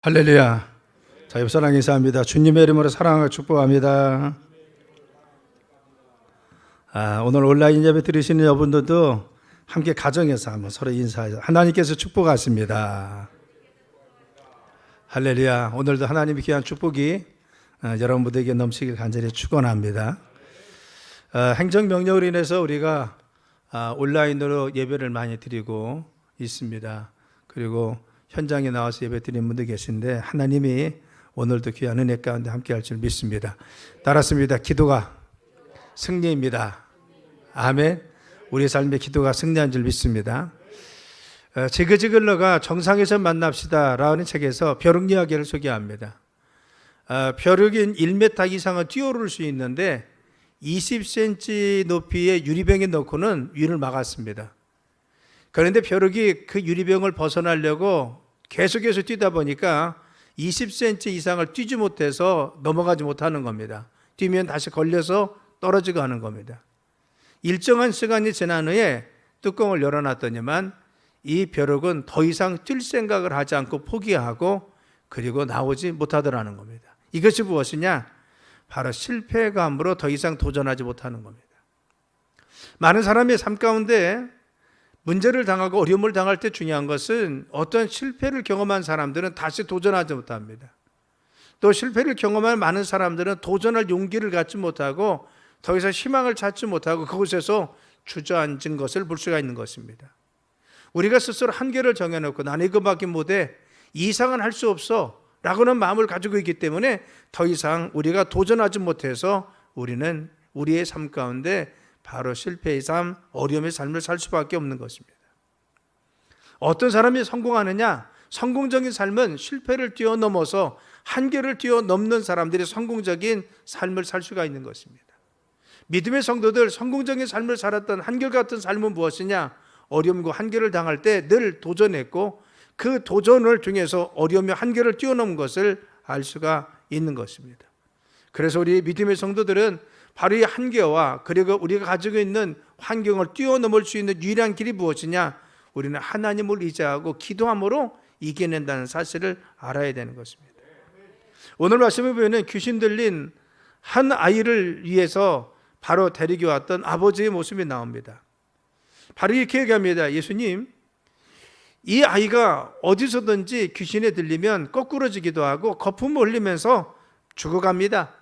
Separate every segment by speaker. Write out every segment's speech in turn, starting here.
Speaker 1: 할렐루야. 자, 옆사랑 인사합니다. 주님의 이름으로 사랑하고 축복합니다. 오늘 온라인 예배 들으시는 여러분들도 함께 가정에서 한번 서로 인사하죠. 하나님께서 축복하십니다. 할렐루야. 오늘도 하나님의 귀한 축복이 여러분들에게 넘치길 간절히 축원합니다. 행정명령으로 인해서 우리가 온라인으로 예배를 많이 드리고 있습니다. 그리고 현장에 나와서 예배 드리는 분들 계신데 하나님이 오늘도 귀한 은혜 가운데 함께 할 줄 믿습니다. 따랐습니다. 기도가 승리입니다. 아멘. 우리 삶의 기도가 승리한 줄 믿습니다. 지그지글러가 정상에서 만납시다 라는 책에서 벼룩 이야기를 소개합니다. 벼룩인 1m 이상은 뛰어오를 수 있는데 20cm 높이의 유리병에 넣고는 위를 막았습니다. 그런데 벼룩이 그 유리병을 벗어나려고 계속해서 뛰다 보니까 20cm 이상을 뛰지 못해서 넘어가지 못하는 겁니다. 뛰면 다시 걸려서 떨어지고 하는 겁니다. 일정한 시간이 지난 후에 뚜껑을 열어놨더니만 이 벼룩은 더 이상 뛸 생각을 하지 않고 포기하고 그리고 나오지 못하더라는 겁니다. 이것이 무엇이냐? 바로 실패감으로 더 이상 도전하지 못하는 겁니다. 많은 사람의 삶 가운데 문제를 당하고 어려움을 당할 때 중요한 것은 어떤 실패를 경험한 사람들은 다시 도전하지 못합니다. 또 실패를 경험한 많은 사람들은 도전할 용기를 갖지 못하고 더 이상 희망을 찾지 못하고 그곳에서 주저앉은 것을 볼 수가 있는 것입니다. 우리가 스스로 한계를 정해놓고 나는 이거밖에 못해, 이 이상은 할 수 없어 라고는 마음을 가지고 있기 때문에 더 이상 우리가 도전하지 못해서 우리는 우리의 삶 가운데 바로 실패의 삶, 어려움의 삶을 살 수밖에 없는 것입니다. 어떤 사람이 성공하느냐? 성공적인 삶은 실패를 뛰어넘어서 한계를 뛰어넘는 사람들이 성공적인 삶을 살 수가 있는 것입니다. 믿음의 성도들, 성공적인 삶을 살았던 한결같은 삶은 무엇이냐? 어려움과 한계를 당할 때 늘 도전했고 그 도전을 통해서 어려움과 한계를 뛰어넘은 것을 알 수가 있는 것입니다. 그래서 우리 믿음의 성도들은 바로 이 한계와 그리고 우리가 가지고 있는 환경을 뛰어넘을 수 있는 유일한 길이 무엇이냐? 우리는 하나님을 의지하고 기도함으로 이겨낸다는 사실을 알아야 되는 것입니다. 오늘 말씀에 보면 귀신 들린 한 아이를 위해서 바로 데리고 왔던 아버지의 모습이 나옵니다. 바로 이렇게 얘기합니다. 예수님, 이 아이가 어디서든지 귀신에 들리면 거꾸러지기도 하고 거품을 흘리면서 죽어갑니다.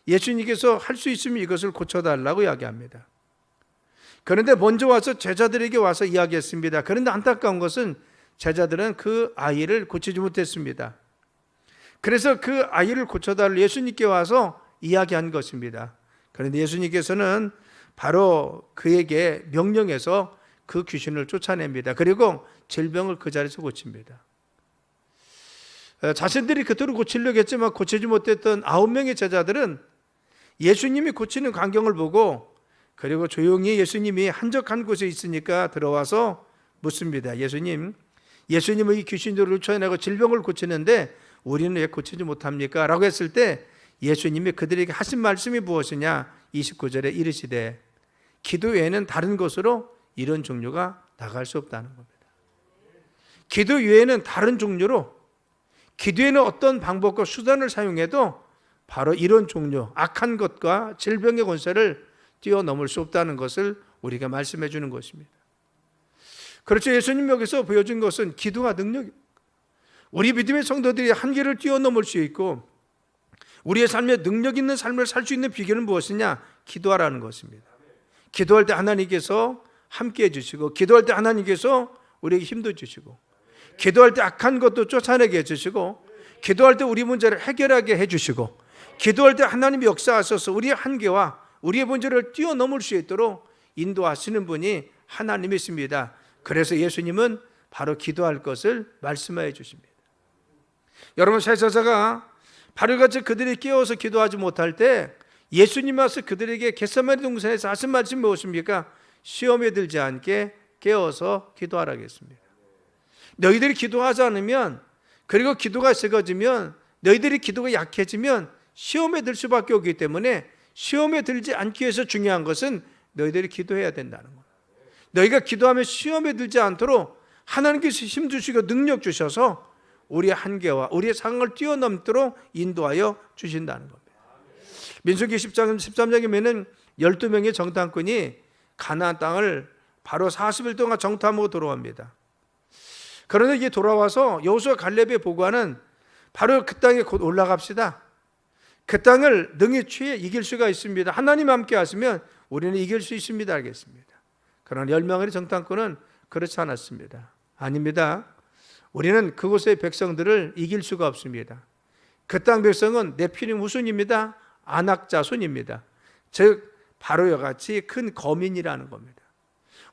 Speaker 1: 예수님께서 할 수 있으면 이것을 고쳐달라고 이야기합니다. 그런데 먼저 와서 제자들에게 와서 이야기했습니다. 그런데 안타까운 것은 제자들은 그 아이를 고치지 못했습니다. 그래서 그 아이를 고쳐달라고 예수님께 와서 이야기한 것입니다. 그런데 예수님께서는 바로 그에게 명령해서 그 귀신을 쫓아냅니다. 그리고 질병을 그 자리에서 고칩니다. 자신들이 그토록 고치려고 했지만 고치지 못했던 9명의 제자들은 예수님이 고치는 광경을 보고 그리고 조용히 예수님이 한적한 곳에 있으니까 들어와서 묻습니다. 예수님은 이 귀신들을 쫓아내고 질병을 고치는데 우리는 왜 고치지 못합니까? 라고 했을 때 예수님이 그들에게 하신 말씀이 무엇이냐? 29절에 이르시되 기도 외에는 다른 것으로 이런 종류가 나갈 수 없다는 겁니다. 기도 외에는 다른 종류로, 기도에는 어떤 방법과 수단을 사용해도 바로 이런 종류, 악한 것과 질병의 권세를 뛰어넘을 수 없다는 것을 우리가 말씀해 주는 것입니다. 그렇죠. 예수님 여기서 보여준 것은 기도가 능력입니다. 우리 믿음의 성도들이 한계를 뛰어넘을 수 있고 우리의 삶에 능력 있는 삶을 살 수 있는 비결은 무엇이냐? 기도하라는 것입니다. 기도할 때 하나님께서 함께 해주시고 기도할 때 하나님께서 우리에게 힘도 주시고 기도할 때 악한 것도 쫓아내게 해주시고 기도할 때 우리 문제를 해결하게 해주시고 기도할 때 하나님이 역사하셔서 우리의 한계와 우리의 문제를 뛰어넘을 수 있도록 인도하시는 분이 하나님이십니다. 그래서 예수님은 바로 기도할 것을 말씀해 주십니다. 여러분, 세사자가 바로 같이 그들이 깨어서 기도하지 못할 때 예수님 와서 그들에게 겟세마네 동산에서 하신 말씀이 무엇입니까? 시험에 들지 않게 깨어서 기도하라고 했습니다. 너희들이 기도하지 않으면 그리고 기도가 적어지면 너희들이 기도가 약해지면 시험에 들 수밖에 없기 때문에 시험에 들지 않기 위해서 중요한 것은 너희들이 기도해야 된다는 거예요. 너희가 기도하면 시험에 들지 않도록 하나님께서 힘 주시고 능력 주셔서 우리의 한계와 우리의 상황을 뛰어넘도록 인도하여 주신다는 겁니다. 민수기 10장 13장에 보면 12명의 정탐꾼이 가나안 땅을 바로 40일 동안 정탐하고 돌아옵니다. 그런데 이게 돌아와서 여호수아 갈렙의 보고하는 바로 그 땅에 곧 올라갑시다. 그 땅을 능히 취해 이길 수가 있습니다. 하나님 함께 하시면 우리는 이길 수 있습니다. 알겠습니다. 그러나 10명의 정탐꾼은 그렇지 않았습니다. 아닙니다. 우리는 그곳의 백성들을 이길 수가 없습니다. 그 땅 백성은 네피림 후손입니다. 아낙 자손입니다. 즉 바로와 같이 큰 거민이라는 겁니다.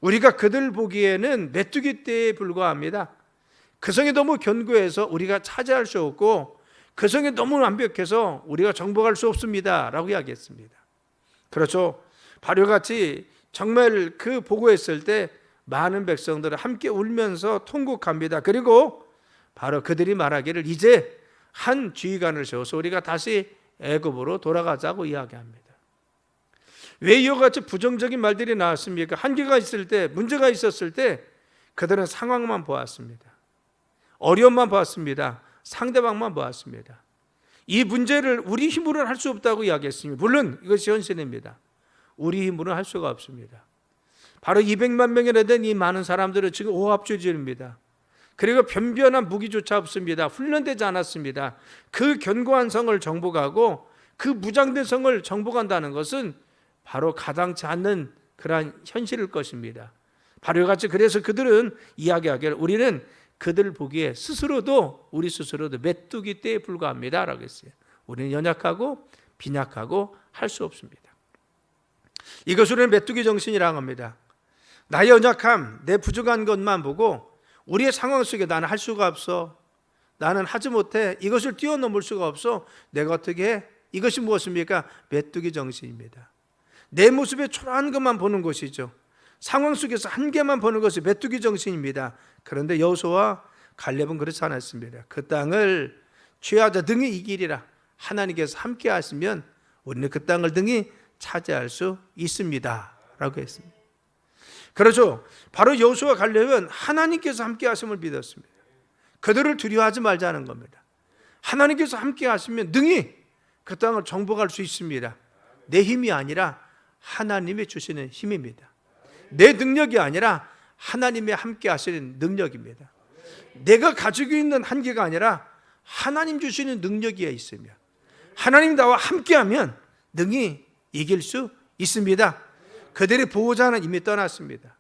Speaker 1: 우리가 그들 보기에는 메뚜기 떼에 불과합니다. 그 성이 너무 견고해서 우리가 차지할 수 없고 그 성이 너무 완벽해서 우리가 정복할 수 없습니다 라고 이야기했습니다. 그렇죠. 바로와 같이 정말 그 보고했을 때 많은 백성들은 함께 울면서 통곡합니다. 그리고 바로 그들이 말하기를 이제 한 지휘관을 세워서 우리가 다시 애굽으로 돌아가자고 이야기합니다. 왜 이와 같이 부정적인 말들이 나왔습니까? 한계가 있을 때, 문제가 있었을 때 그들은 상황만 보았습니다. 어려움만 보았습니다. 상대방만 보았습니다. 이 문제를 우리 힘으로는 할 수 없다고 이야기했습니다. 물론 이것이 현실입니다. 우리 힘으로는 할 수가 없습니다. 바로 200만 명이나 된 이 많은 사람들은 지금 오합지졸입니다. 그리고 변변한 무기조차 없습니다. 훈련되지 않았습니다. 그 견고한 성을 정복하고 그 무장된 성을 정복한다는 것은 바로 가당치 않는 그러한 현실일 것입니다. 바로 같이 그래서 그들은 이야기하기를 우리는 그들 보기에 우리 스스로도 메뚜기 떼에 불과합니다 라고 했어요. 우리는 연약하고 빈약하고 할 수 없습니다. 이것으로는 메뚜기 정신이라고 합니다. 나의 연약함, 내 부족한 것만 보고 우리의 상황 속에 나는 할 수가 없어, 나는 하지 못해, 이것을 뛰어넘을 수가 없어, 내가 어떻게 해? 이것이 무엇입니까? 메뚜기 정신입니다. 내 모습에 초라한 것만 보는 것이죠. 상황 속에서 한계만 보는 것이 메뚜기 정신입니다. 그런데 여호수아와 갈렙은 그렇지 않았습니다. 그 땅을 취하자 등이 이기리라. 하나님께서 함께 하시면 우리는 그 땅을 등이 차지할 수 있습니다 라고 했습니다. 그렇죠. 바로 여호수아와 갈렙은 하나님께서 함께 하심을 믿었습니다. 그들을 두려워하지 말자는 겁니다. 하나님께서 함께 하시면 능히 그 땅을 정복할 수 있습니다. 내 힘이 아니라 하나님이 주시는 힘입니다. 내 능력이 아니라 하나님의 함께 하시는 능력입니다. 내가 가지고 있는 한계가 아니라 하나님 주시는 능력이 있으며 하나님 나와 함께하면 능히 이길 수 있습니다. 그들의 보호자는 이미 떠났습니다.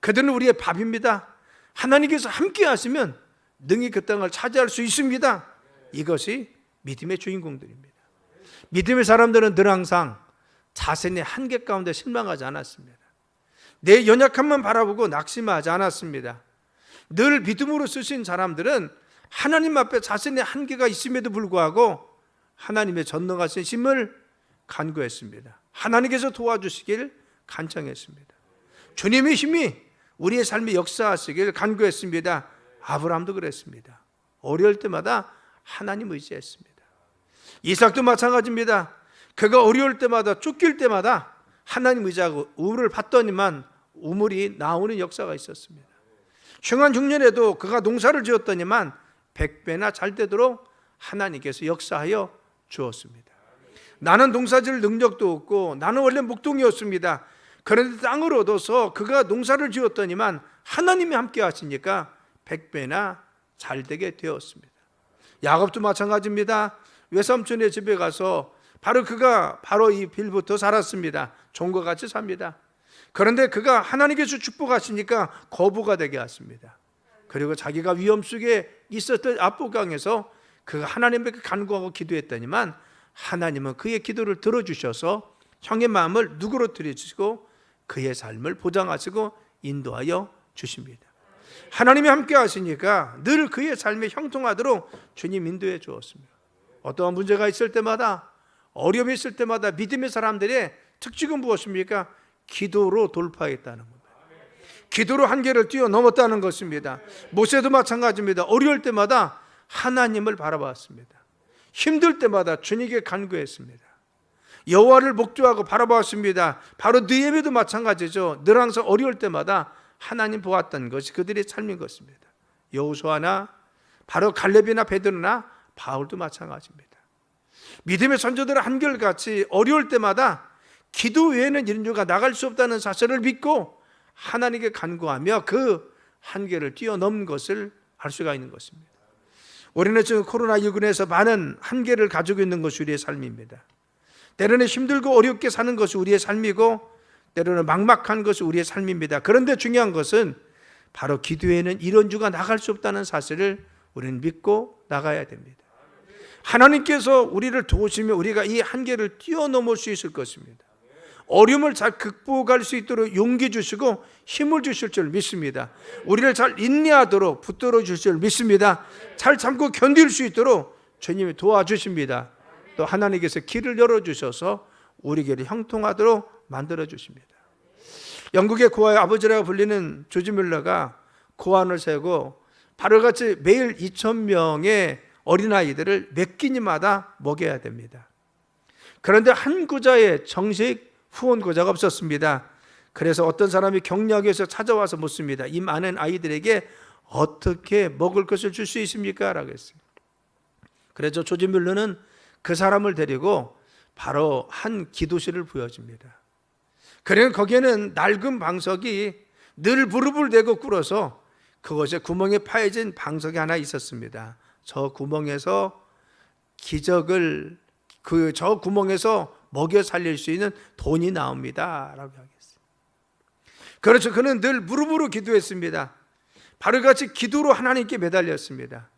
Speaker 1: 그들은 우리의 밥입니다. 하나님께서 함께 하시면 능히 그 땅을 차지할 수 있습니다. 이것이 믿음의 주인공들입니다. 믿음의 사람들은 늘 항상 자신의 한계 가운데 실망하지 않았습니다. 내 연약함만 바라보고 낙심하지 않았습니다. 늘 믿음으로 쓰신 사람들은 하나님 앞에 자신의 한계가 있음에도 불구하고 하나님의 전능하신 힘을 간구했습니다. 하나님께서 도와주시길 간청했습니다. 주님의 힘이 우리의 삶에 역사하시길 간구했습니다. 아브라함도 그랬습니다. 어려울 때마다 하나님 의지했습니다. 이삭도 마찬가지입니다. 그가 어려울 때마다 쫓길 때마다 하나님 의지하고 우물을 받더니만 우물이 나오는 역사가 있었습니다. 흉한 흉년에도 그가 농사를 지었더니만 100배나 잘 되도록 하나님께서 역사하여 주었습니다. 나는 농사질 능력도 없고 나는 원래 목동이었습니다. 그런데 땅을 얻어서 그가 농사를 지었더니만 하나님이 함께 하시니까 100배나 잘 되게 되었습니다. 야곱도 마찬가지입니다. 외삼촌의 집에 가서 그가 이 빌부터 살았습니다. 종과 같이 삽니다. 그런데 그가 하나님께서 축복하시니까 거부가 되게 하십니다. 그리고 자기가 위험 속에 있었던 압록강에서 그가 하나님께 간구하고 기도했더니만 하나님은 그의 기도를 들어주셔서 형의 마음을 누그러뜨리시고 그의 삶을 보장하시고 인도하여 주십니다. 하나님이 함께 하시니까 늘 그의 삶에 형통하도록 주님 인도해 주었습니다. 어떠한 문제가 있을 때마다, 어려움이 있을 때마다 믿음의 사람들의 특징은 무엇입니까? 기도로 돌파했다는 겁니다. 기도로 한계를 뛰어넘었다는 것입니다. 모세도 마찬가지입니다. 어려울 때마다 하나님을 바라봤습니다. 힘들 때마다 주님께 간구했습니다. 여호와를 목도하고 바라봤습니다. 바로 느헤미야도 마찬가지죠. 늘 항상 어려울 때마다 하나님 보았던 것이 그들의 삶인 것입니다. 여호수아나 바로 갈렙이나 베드로나 바울도 마찬가지입니다. 믿음의 선조들은 한결같이 어려울 때마다 기도 외에는 이런 유가 나갈 수 없다는 사실을 믿고 하나님께 간구하며 그 한계를 뛰어넘는 것을 알 수가 있는 것입니다. 우리는 지금 코로나19에서 많은 한계를 가지고 있는 것이 우리의 삶입니다. 때로는 힘들고 어렵게 사는 것이 우리의 삶이고 때로는 막막한 것이 우리의 삶입니다. 그런데 중요한 것은 바로 기도에는 이런 주가 나갈 수 없다는 사실을 우리는 믿고 나가야 됩니다. 하나님께서 우리를 도우시면 우리가 이 한계를 뛰어넘을 수 있을 것입니다. 어려움을 잘 극복할 수 있도록 용기 주시고 힘을 주실 줄 믿습니다. 우리를 잘 인내하도록 붙들어 주실 줄 믿습니다. 잘 참고 견딜 수 있도록 주님이 도와주십니다. 또 하나님께서 길을 열어주셔서 우리에게 형통하도록 만들어 주십니다. 영국의 고아의 아버지라고 불리는 조지 뮬러가 고아원을 세우고 바로같이 매일 2,000명의 어린아이들을 몇 끼니마다 먹여야 됩니다. 그런데 한 구자의 정식 후원구자가 없었습니다. 그래서 어떤 사람이 격려하기위해서 찾아와서 묻습니다. 이 많은 아이들에게 어떻게 먹을 것을 줄 수 있습니까? 라고 했어요. 그래서 조지 뮬러는 그 사람을 데리고 바로 한 기도실을 부여줍니다. 그래서 거기에는 낡은 방석이 늘 무릎을 대고 꿇어서 그것에 구멍에 파여진 방석이 하나 있었습니다. 저 구멍에서 저 구멍에서 먹여 살릴 수 있는 돈이 나옵니다. 라고 하겠어요. 그렇죠. 그는 늘 무릎으로 기도했습니다. 바로같이 기도로 하나님께 매달렸습니다.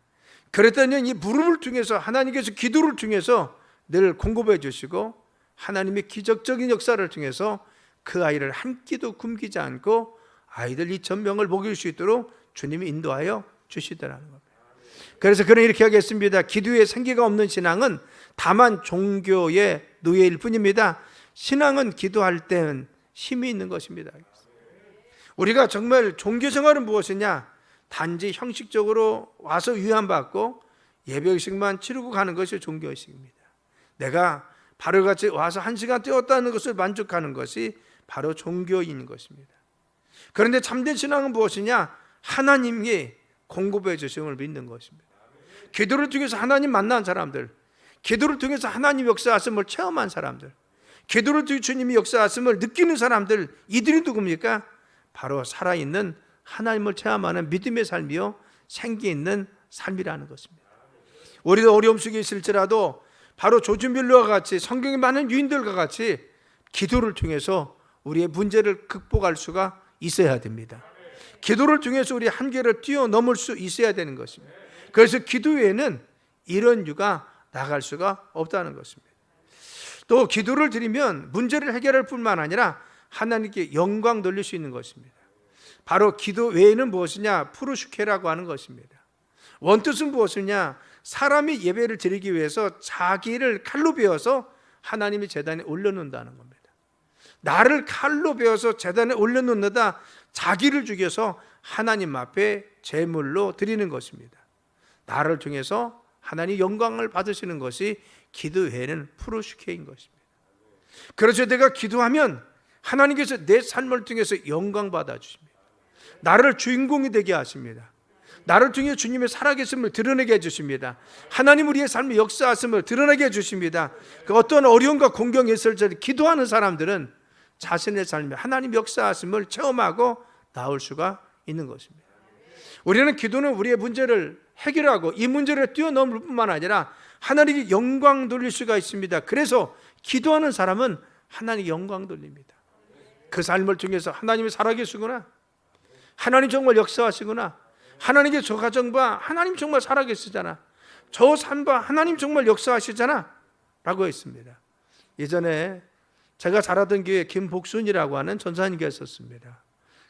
Speaker 1: 그랬더니 이 무릎을 통해서 하나님께서 기도를 통해서 늘 공급해 주시고 하나님의 기적적인 역사를 통해서 그 아이를 한 끼도 굶기지 않고 아이들 2,000명을 먹일 수 있도록 주님이 인도하여 주시더라는 겁니다. 그래서 그는 이렇게 하겠습니다. 기도에 생기가 없는 신앙은 다만 종교의 노예일 뿐입니다. 신앙은 기도할 때는 힘이 있는 것입니다. 우리가 정말 종교 생활은 무엇이냐? 단지 형식적으로 와서 위안받고 예배의식만 치르고 가는 것이 종교의식입니다. 내가 바로같이 와서 1시간 때웠다는 것을 만족하는 것이 바로 종교인 것입니다. 그런데 참된 신앙은 무엇이냐? 하나님이 공급해 주심을 믿는 것입니다. 기도를 통해서 하나님 만난 사람들, 기도를 통해서 하나님 역사하심을 체험한 사람들, 기도를 통해 주님이 역사하심을 느끼는 사람들, 이들이 누굽니까? 바로 살아있는 하나님을 체험하는 믿음의 삶이요 생기 있는 삶이라는 것입니다. 우리도 어려움 속에 있을지라도 바로 조지 뮬러와 같이 성경에 많은 유인들과 같이 기도를 통해서 우리의 문제를 극복할 수가 있어야 됩니다. 기도를 통해서 우리 한계를 뛰어넘을 수 있어야 되는 것입니다. 그래서 기도 외에는 이런 유가 나갈 수가 없다는 것입니다. 또 기도를 드리면 문제를 해결할 뿐만 아니라 하나님께 영광 돌릴 수 있는 것입니다. 바로 기도 외에는 무엇이냐? 프루슈케라고 하는 것입니다. 원뜻은 무엇이냐? 사람이 예배를 드리기 위해서 자기를 칼로 베어서 하나님의 제단에 올려놓는다는 겁니다. 나를 칼로 베어서 제단에 올려놓는다, 자기를 죽여서 하나님 앞에 제물로 드리는 것입니다. 나를 통해서 하나님 영광을 받으시는 것이 기도 외에는 프루슈케인 것입니다. 그래서 내가 기도하면 하나님께서 내 삶을 통해서 영광 받아 주십니다. 나를 주인공이 되게 하십니다. 나를 통해 주님의 살아계심을 드러내게 해주십니다. 하나님 우리의 삶의 역사하심을 드러내게 해주십니다. 그 어떤 어려움과 공경이 있을 때 기도하는 사람들은 자신의 삶에 하나님 역사하심을 체험하고 나올 수가 있는 것입니다. 우리는 기도는 우리의 문제를 해결하고 이 문제를 뛰어넘을 뿐만 아니라 하나님께 영광 돌릴 수가 있습니다. 그래서 기도하는 사람은 하나님께 영광 돌립니다. 그 삶을 통해서 하나님이 살아계시구나, 하나님 정말 역사하시구나, 하나님께 저 가정과 하나님 정말 살아계시잖아, 저 삶과 하나님 정말 역사하시잖아 라고 했습니다. 예전에 제가 자라던 교회 김복순이라고 하는 전사님이 있었습니다.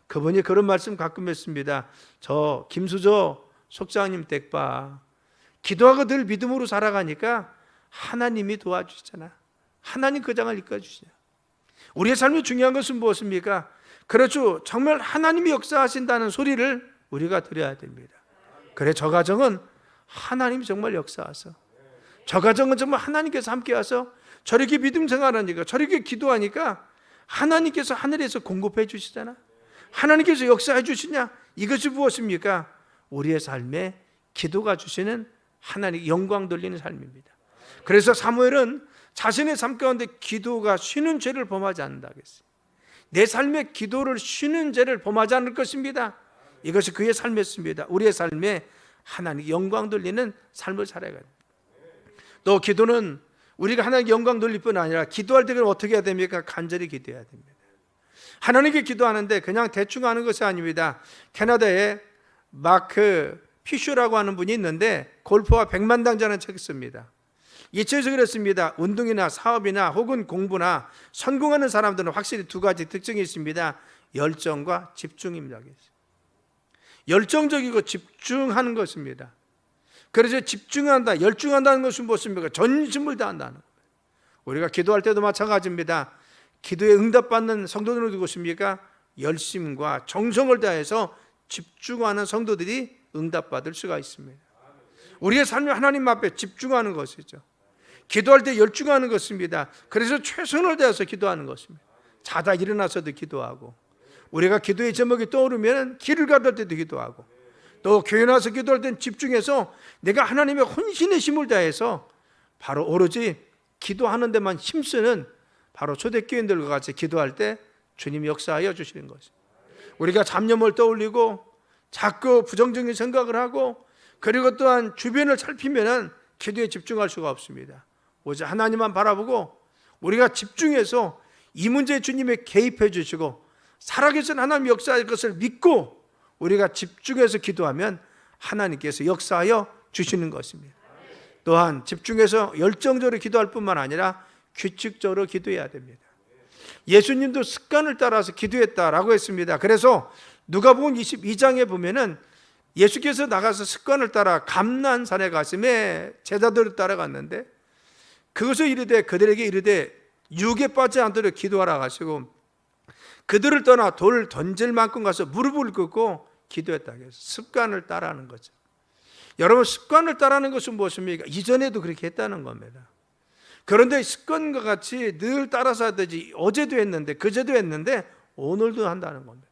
Speaker 1: 그분이 그런 말씀 가끔 했습니다. 저 김수저 속장님 댁 봐, 기도하고 늘 믿음으로 살아가니까 하나님이 도와주시잖아, 하나님 그 장을 이끌어주시냐. 우리의 삶이 중요한 것은 무엇입니까? 그렇죠, 정말 하나님이 역사하신다는 소리를 우리가 들어야 됩니다. 그래, 저 가정은 하나님이 정말 역사하셔, 저 가정은 정말 하나님께서 함께 하셔, 저렇게 믿음 생활하니까, 저렇게 기도하니까 하나님께서 하늘에서 공급해 주시잖아, 하나님께서 역사해 주시냐. 이것이 무엇입니까? 우리의 삶의 기도가 주시는 하나님 영광 돌리는 삶입니다. 그래서 사무엘은 자신의 삶 가운데 기도가 쉬는 죄를 범하지 않는다 그랬어요. 내 삶의 기도를 쉬는 죄를 범하지 않을 것입니다. 이것이 그의 삶이었습니다. 우리의 삶에 하나님 영광 돌리는 삶을 살아야 합니다. 또 기도는 우리가 하나님께 영광 돌릴 뿐 아니라 기도할 때 그럼 어떻게 해야 됩니까? 간절히 기도해야 됩니다. 하나님께 기도하는데 그냥 대충 하는 것이 아닙니다. 캐나다에 마크 피슈라고 하는 분이 있는데 골프와 백만당자는 책을 씁니다. 이 책에서 그랬습니다. 운동이나 사업이나 혹은 공부나 성공하는 사람들은 확실히 두 가지 특징이 있습니다. 열정과 집중입니다. 열정적이고 집중하는 것입니다. 그래서 집중한다, 열중한다는 것은 무엇입니까? 전심을 다한다는 거예요. 우리가 기도할 때도 마찬가지입니다. 기도에 응답받는 성도들은 누구십니까? 열심과 정성을 다해서 집중하는 성도들이 응답받을 수가 있습니다. 우리의 삶이 하나님 앞에 집중하는 것이죠. 기도할 때 열중하는 것입니다. 그래서 최선을 다해서 기도하는 것입니다. 자다 일어나서도 기도하고, 우리가 기도의 제목이 떠오르면 길을 가들 때도 기도하고, 또 교회 나와서 기도할 때는 집중해서 내가 하나님의 혼신의 힘을 다해서 바로 오로지 기도하는 데만 힘쓰는 바로 초대교인들과 같이 기도할 때 주님이 역사하여 주시는 것입니다. 우리가 잡념을 떠올리고 자꾸 부정적인 생각을 하고, 그리고 또한 주변을 살피면 기도에 집중할 수가 없습니다. 오직 하나님만 바라보고 우리가 집중해서 이 문제에 주님이 개입해 주시고 살아계신 하나님 역사할 것을 믿고 우리가 집중해서 기도하면 하나님께서 역사하여 주시는 것입니다. 또한 집중해서 열정적으로 기도할 뿐만 아니라 규칙적으로 기도해야 됩니다. 예수님도 습관을 따라서 기도했다라고 했습니다. 그래서 누가복음 22장에 보면은 예수께서 나가서 습관을 따라 감난산에 가심에 제자들을 따라갔는데 그것을 이르되 그들에게 이르되 유혹에 빠지지 않도록 기도하라 하시고 그들을 떠나 돌을 던질 만큼 가서 무릎을 꿇고 기도했다. 습관을 따라하는 거죠. 여러분, 습관을 따라하는 것은 무엇입니까? 이전에도 그렇게 했다는 겁니다. 그런데 습관과 같이 늘 따라서 하듯이 어제도 했는데 그제도 했는데 오늘도 한다는 겁니다.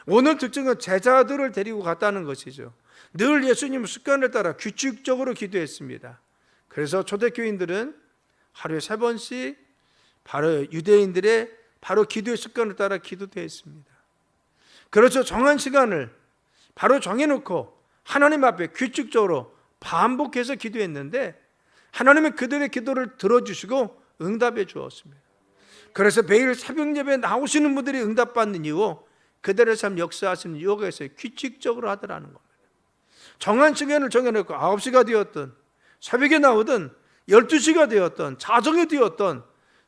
Speaker 1: 오늘 특징은 제자들을 데리고 갔다는 것이죠. 늘 예수님 습관을 따라 규칙적으로 기도했습니다. 그래서 초대교인들은 하루에 3번씩 바로 유대인들의 바로 기도의 습관을 따라 기도했습니다. 그래서 정한 시간을 바로 정해놓고 하나님 앞에 규칙적으로 반복해서 기도했는데 하나님은 그들의 기도를 들어주시고 응답해 주었습니다. 그래서 매일 새벽 예배에 나오시는 분들이 응답받는 이유, 그들의 삶 역사하시는 이유가 있어요. 규칙적으로 하더라는 겁니다. 정한 시간을 정해놓고 9시가 되었든 새벽에 나오든 12시가 되었든 자정이 되었든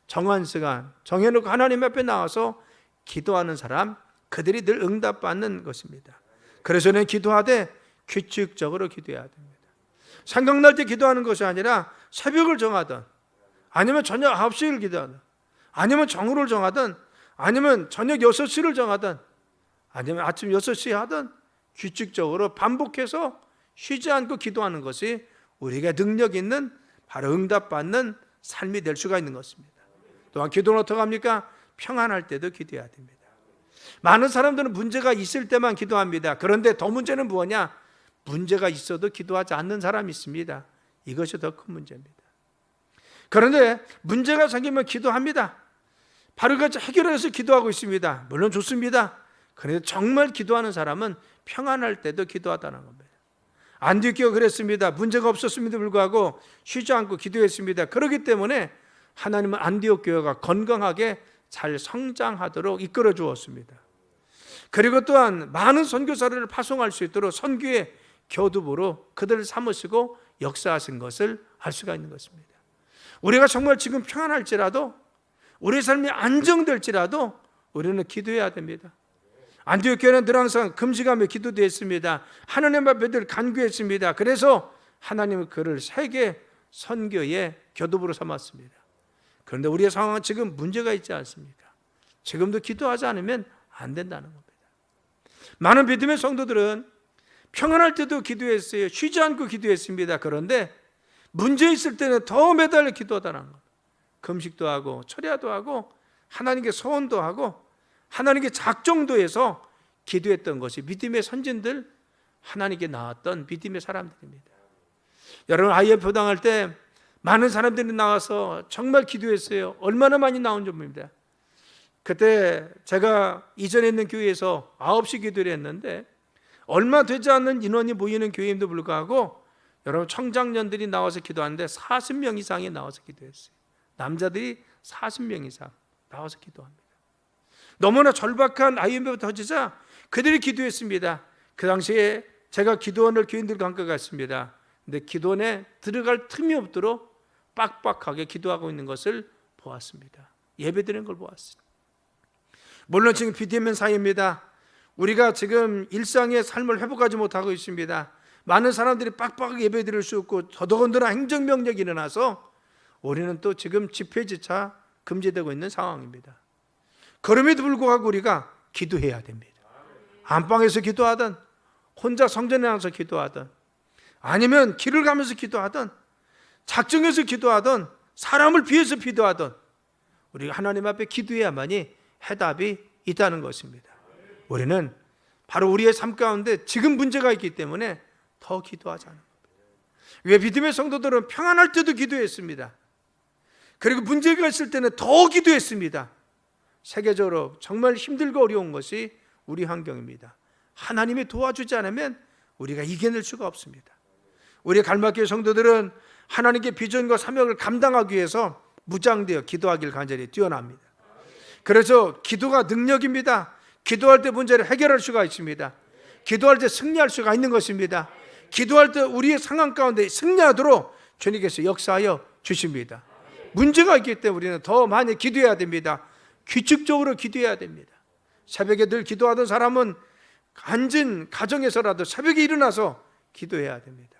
Speaker 1: 정한 시간 정해놓고 하나님 앞에 나와서 기도하는 사람, 그들이 늘 응답받는 것입니다. 그래서 저는 기도하되 규칙적으로 기도해야 됩니다. 생각날 때 기도하는 것이 아니라 새벽을 정하든 아니면 저녁 9시를 기도하든 아니면 정오를 정하든 아니면 저녁 6시를 정하든 아니면 아침 6시에 하든 규칙적으로 반복해서 쉬지 않고 기도하는 것이 우리가 능력 있는 바로 응답받는 삶이 될 수가 있는 것입니다. 또한 기도는 어떻게 합니까? 평안할 때도 기도해야 됩니다. 많은 사람들은 문제가 있을 때만 기도합니다. 그런데 더 문제는 뭐냐? 문제가 있어도 기도하지 않는 사람이 있습니다. 이것이 더 큰 문제입니다. 그런데 문제가 생기면 기도합니다. 바로 그것을 해결해서 기도하고 있습니다. 물론 좋습니다. 그런데 정말 기도하는 사람은 평안할 때도 기도하다는 겁니다. 안디옥교가 그랬습니다. 문제가 없었음에도 불구하고 쉬지 않고 기도했습니다. 그렇기 때문에 하나님은 안디옥 교회가 건강하게 잘 성장하도록 이끌어 주었습니다. 그리고 또한 많은 선교사를 파송할 수 있도록 선교의 교두보로 그들을 삼으시고 역사하신 것을 알 수가 있는 것입니다. 우리가 정말 지금 평안할지라도 우리 삶이 안정될지라도 우리는 기도해야 됩니다. 안디옥 교회는 늘 항상 금식하며 기도도 했습니다. 하나님 앞에 늘 간구했습니다. 그래서 하나님은 그를 세계 선교의 교두보로 삼았습니다. 그런데 우리의 상황은 지금 문제가 있지 않습니까? 지금도 기도하지 않으면 안 된다는 겁니다. 많은 믿음의 성도들은 평안할 때도 기도했어요. 쉬지 않고 기도했습니다. 그런데 문제 있을 때는 더 매달려 기도하다는 겁니다. 금식도 하고 철야도 하고 하나님께 소원도 하고 하나님께 작정도 해서 기도했던 것이 믿음의 선진들, 하나님께 나왔던 믿음의 사람들입니다. 여러분 IF 교당할 때 많은 사람들이 나와서 정말 기도했어요. 얼마나 많이 나온 줄 모릅니다. 그때 제가 이전에 있는 교회에서 9시 기도를 했는데 얼마 되지 않는 인원이 모이는 교회임도 불구하고 여러분 청장년들이 나와서 기도하는데 40명 이상이 나와서 기도했어요. 남자들이 40명 이상 나와서 기도합니다. 너무나 절박한 IMF가 터지자 그들이 기도했습니다. 그 당시에 제가 기도원을 교인들과 함께 갔습니다. 근데 기도원에 들어갈 틈이 없도록 빡빡하게 기도하고 있는 것을 보았습니다. 예배드리는 걸 보았습니다. 물론 지금 비대면 사회입니다. 우리가 지금 일상의 삶을 회복하지 못하고 있습니다. 많은 사람들이 빡빡하게 예배드릴 수 없고 더더군다나 행정명령이 일어나서 우리는 또 지금 집회지차 금지되고 있는 상황입니다. 그럼에도 불구하고 우리가 기도해야 됩니다. 안방에서 기도하든 혼자 성전에 나가서 기도하든 아니면 길을 가면서 기도하든 작정해서 기도하든 사람을 비해서 기도하든 우리가 하나님 앞에 기도해야만이 해답이 있다는 것입니다. 우리는 바로 우리의 삶 가운데 지금 문제가 있기 때문에 더 기도하자는 겁니다. 왜 믿음의 성도들은 평안할 때도 기도했습니다. 그리고 문제가 있을 때는 더 기도했습니다. 세계적으로 정말 힘들고 어려운 것이 우리 환경입니다. 하나님이 도와주지 않으면 우리가 이겨낼 수가 없습니다. 우리 갈마교회 성도들은 하나님께 비전과 사명을 감당하기 위해서 무장되어 기도하길 간절히 뛰어납니다. 그래서 기도가 능력입니다. 기도할 때 문제를 해결할 수가 있습니다. 기도할 때 승리할 수가 있는 것입니다. 기도할 때 우리의 상황 가운데 승리하도록 주님께서 역사하여 주십니다. 문제가 있기 때문에 우리는 더 많이 기도해야 됩니다. 규칙적으로 기도해야 됩니다. 새벽에 늘 기도하던 사람은 앉은 가정에서라도 새벽에 일어나서 기도해야 됩니다.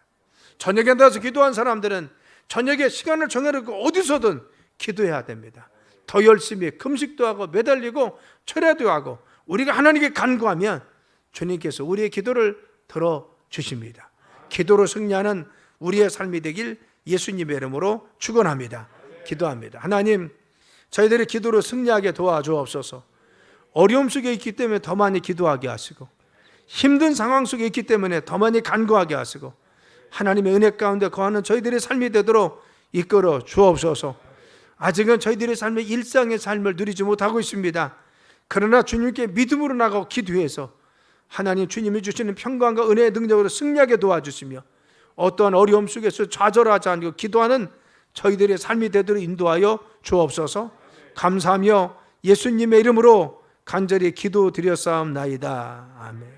Speaker 1: 저녁에 나서 기도한 사람들은 저녁에 시간을 정해놓고 어디서든 기도해야 됩니다. 더 열심히 금식도 하고 매달리고 철야도 하고 우리가 하나님께 간구하면 주님께서 우리의 기도를 들어주십니다. 기도로 승리하는 우리의 삶이 되길 예수님의 이름으로 축원합니다. 기도합니다. 하나님, 저희들이 기도로 승리하게 도와주옵소서. 어려움 속에 있기 때문에 더 많이 기도하게 하시고 힘든 상황 속에 있기 때문에 더 많이 간구하게 하시고 하나님의 은혜 가운데 거하는 저희들의 삶이 되도록 이끌어 주옵소서. 아직은 저희들의 삶의 일상의 삶을 누리지 못하고 있습니다. 그러나 주님께 믿음으로 나가고 기도해서 하나님 주님이 주시는 평강과 은혜의 능력으로 승리하게 도와주시며 어떠한 어려움 속에서 좌절하지 않고 기도하는 저희들의 삶이 되도록 인도하여 주옵소서. 감사하며 예수님의 이름으로 간절히 기도드렸사옵나이다. 아멘.